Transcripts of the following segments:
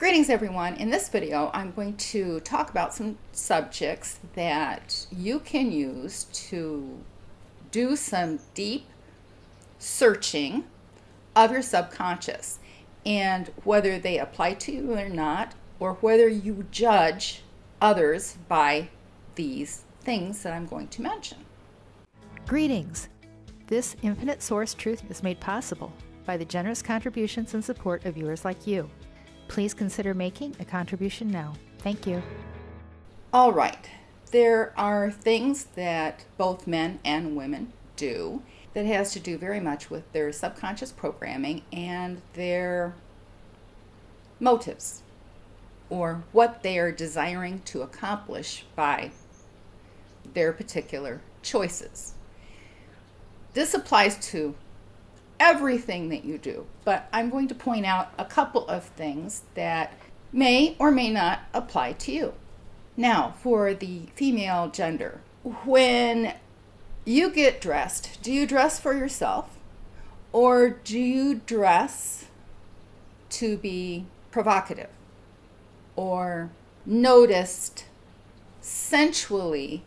Greetings everyone. In this video I'm going to talk about some subjects that you can use to do some deep searching of your subconscious, and whether they apply to you or not, or whether you judge others by these things that I'm going to mention. Greetings! This infinite source truth is made possible by the generous contributions and support of viewers like you. Please consider making a contribution now. Thank you. All right. There are things that both men and women do that has to do very much with their subconscious programming and their motives, or what they are desiring to accomplish by their particular choices. This applies to everything that you do, but I'm going to point out a couple of things that may or may not apply to you. Now, for the female gender, when you get dressed, do you dress for yourself, or do you dress to be provocative or noticed sensually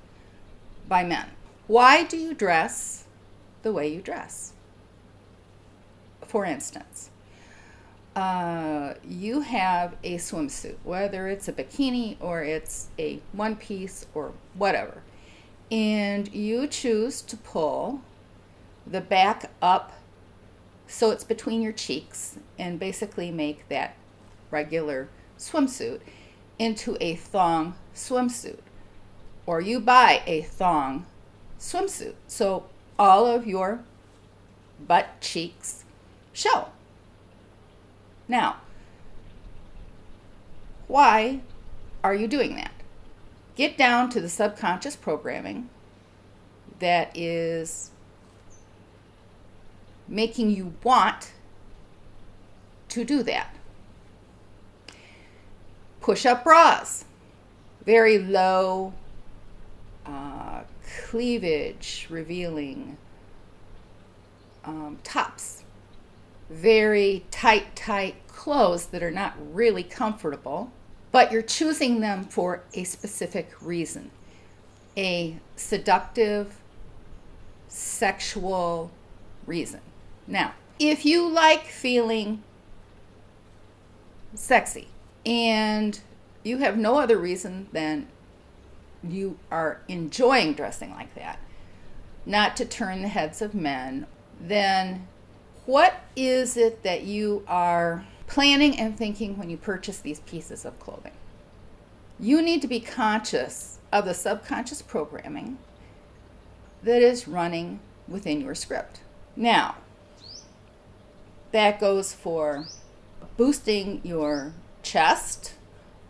by men? Why do you dress the way you dress? For instance, you have a swimsuit, whether it's a bikini or it's a one piece or whatever, and you choose to pull the back up so it's between your cheeks and basically make that regular swimsuit into a thong swimsuit, or you buy a thong swimsuit so all of your butt cheeks show. Now, why are you doing that? Get down to the subconscious programming that is making you want to do that. Push-up bras, very low cleavage revealing tops, very tight clothes that are not really comfortable, but you're choosing them for a specific reason, a seductive, sexual reason. Now, if you like feeling sexy and you have no other reason than you are enjoying dressing like that, not to turn the heads of men, then what is it that you are planning and thinking when you purchase these pieces of clothing? You need to be conscious of the subconscious programming that is running within your script. Now, that goes for boosting your chest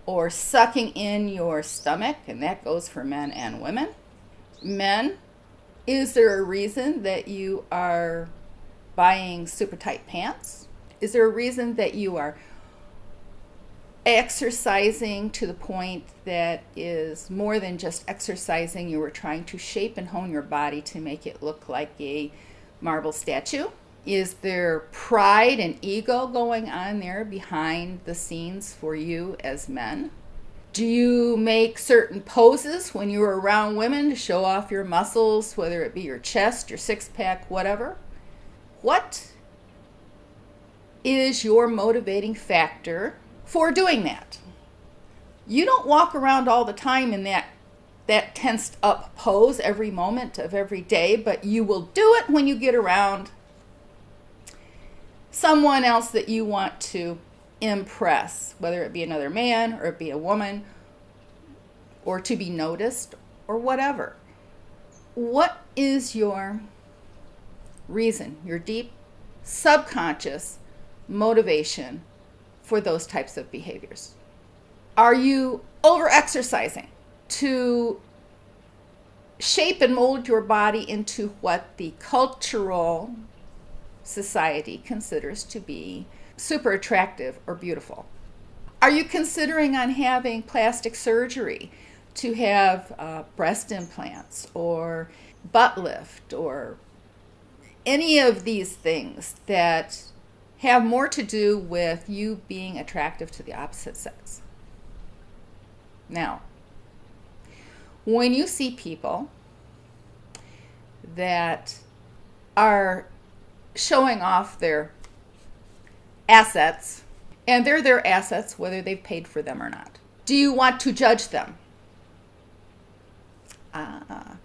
or sucking in your stomach, and that goes for men and women. Men, is there a reason that you are buying super tight pants? Is there a reason that you are exercising to the point that is more than just exercising? You are trying to shape and hone your body to make it look like a marble statue? Is there pride and ego going on there behind the scenes for you as men? Do you make certain poses when you're around women to show off your muscles, whether it be your chest, your six-pack, whatever? What is your motivating factor for doing that? You don't walk around all the time in that tensed up pose every moment of every day, but you will do it when you get around someone else that you want to impress, whether it be another man or it be a woman, or to be noticed or whatever. What is your reason, your deep subconscious motivation for those types of behaviors? Are you over-exercising to shape and mold your body into what the cultural society considers to be super attractive or beautiful? Are you considering on having plastic surgery to have breast implants or butt lift or any of these things that have more to do with you being attractive to the opposite sex. Now, when you see people that are showing off their assets, and they're their assets whether they've paid for them or not, do you want to judge them?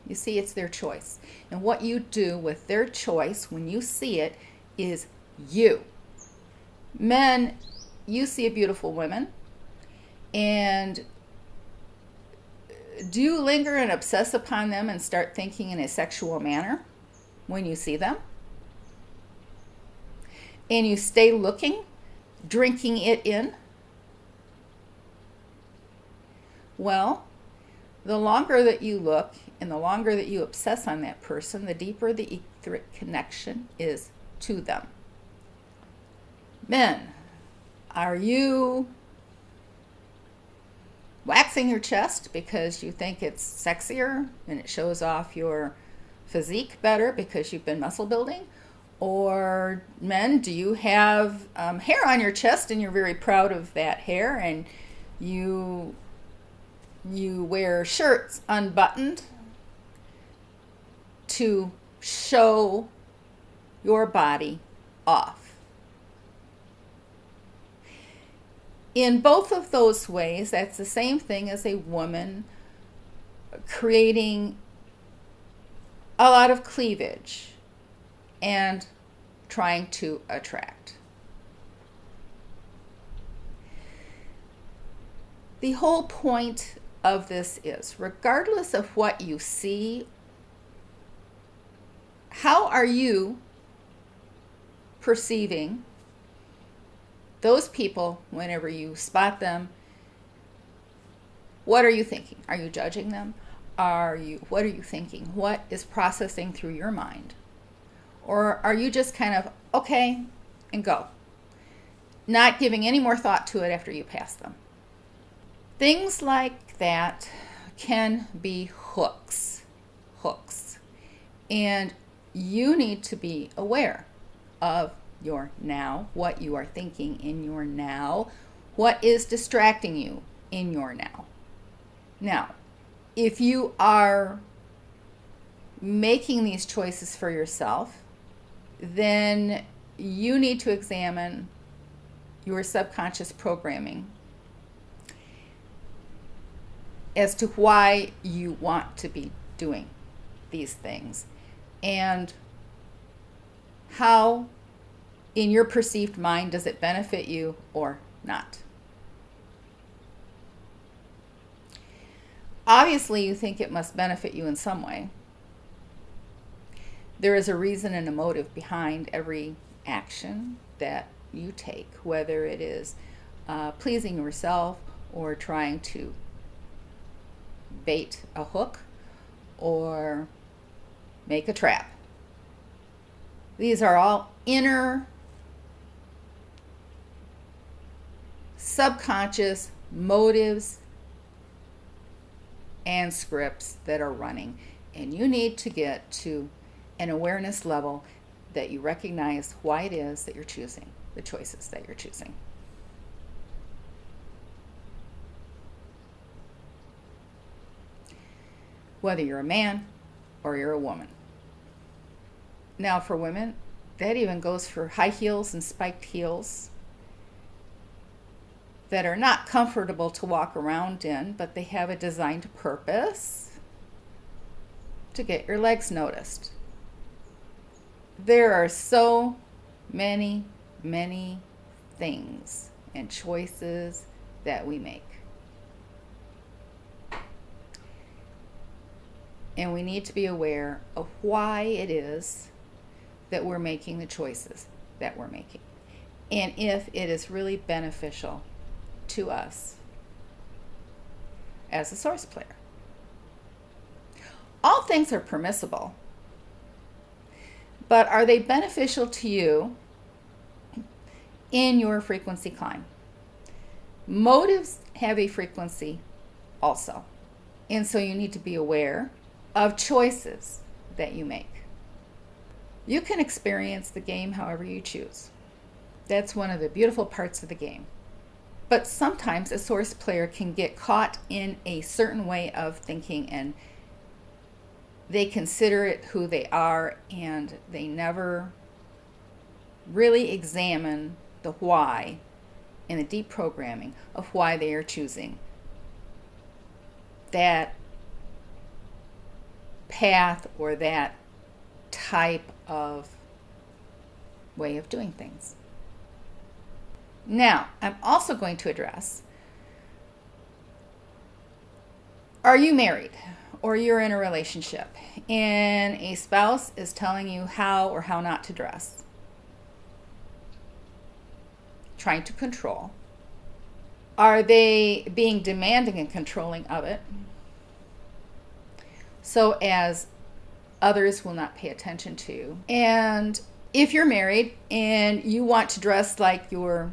You see, it's their choice. And what you do with their choice when you see it is you. Men, you see a beautiful woman, and do you linger and obsess upon them and start thinking in a sexual manner when you see them? And you stay looking, drinking it in? Well, the longer that you look and the longer that you obsess on that person, the deeper the etheric connection is to them. Men, are you waxing your chest because you think it's sexier and it shows off your physique better because you've been muscle building? Or men, do you have hair on your chest and you're very proud of that hair, and you wear shirts unbuttoned to show your body off? In both of those ways, that's the same thing as a woman creating a lot of cleavage and trying to attract. The whole point of this is, regardless of what you see, how are you perceiving those people whenever you spot them? What are you thinking? Are you judging them? What are you thinking? What is processing through your mind? Or are you just kind of okay and go, not giving any more thought to it after you pass them? Things like that can be hooks. And you need to be aware of your now, what you are thinking in your now, what is distracting you in your now. Now, if you are making these choices for yourself, then you need to examine your subconscious programming as to why you want to be doing these things, and how in your perceived mind does it benefit you or not. Obviously, you think it must benefit you in some way. There is a reason and a motive behind every action that you take, whether it is pleasing yourself or trying to bait a hook or make a trap. These are all inner subconscious motives and scripts that are running, and you need to get to an awareness level that you recognize why it is that you're choosing the choices that you're choosing. Whether you're a man or you're a woman. Now, for women, that even goes for high heels and spiked heels that are not comfortable to walk around in, but they have a designed purpose to get your legs noticed. There are so many things and choices that we make. And we need to be aware of why it is that we're making the choices that we're making, and if it is really beneficial to us as a source player. All things are permissible, but are they beneficial to you in your frequency climb? Motives have a frequency also, and so you need to be aware of choices that you make. You can experience the game however you choose. That's one of the beautiful parts of the game. But sometimes a source player can get caught in a certain way of thinking, and they consider it who they are, and they never really examine the why and the deep programming of why they are choosing that path or that type of way of doing things. Now, I'm also going to address, are you married or you're in a relationship and a spouse is telling you how or how not to dress, trying to control? Are they being demanding and controlling of it so as others will not pay attention to? And if you're married and you want to dress like you're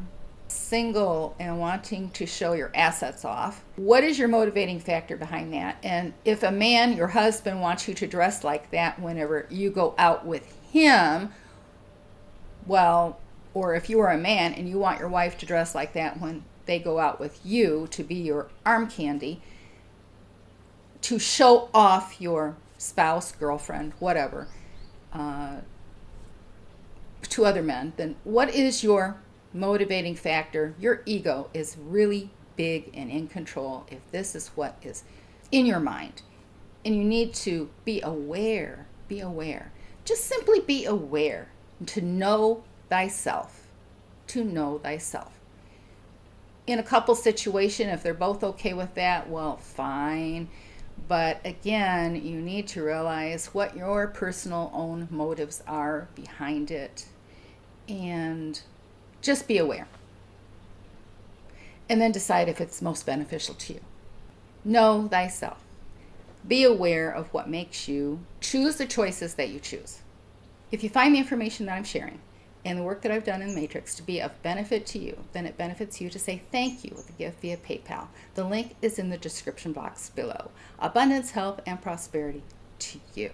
single and wanting to show your assets off, what is your motivating factor behind that? And if a man, your husband, wants you to dress like that whenever you go out with him, well, or if you are a man and you want your wife to dress like that when they go out with you, to be your arm candy, to show off your spouse, girlfriend, whatever, to other men, then what is your motivating factor? Your ego is really big and in control if this is what is in your mind. And you need to be aware. Be aware. Just simply be aware. To know thyself. To know thyself. In a couple situation, if they're both okay with that, well, fine. But again, you need to realize what your personal own motives are behind it. And just be aware. And then decide if it's most beneficial to you. Know thyself. Be aware of what makes you choose the choices that you choose. If you find the information that I'm sharing and the work that I've done in the Matrix to be of benefit to you, then it benefits you to say thank you with a gift via PayPal. The link is in the description box below. Abundance, health, and prosperity to you.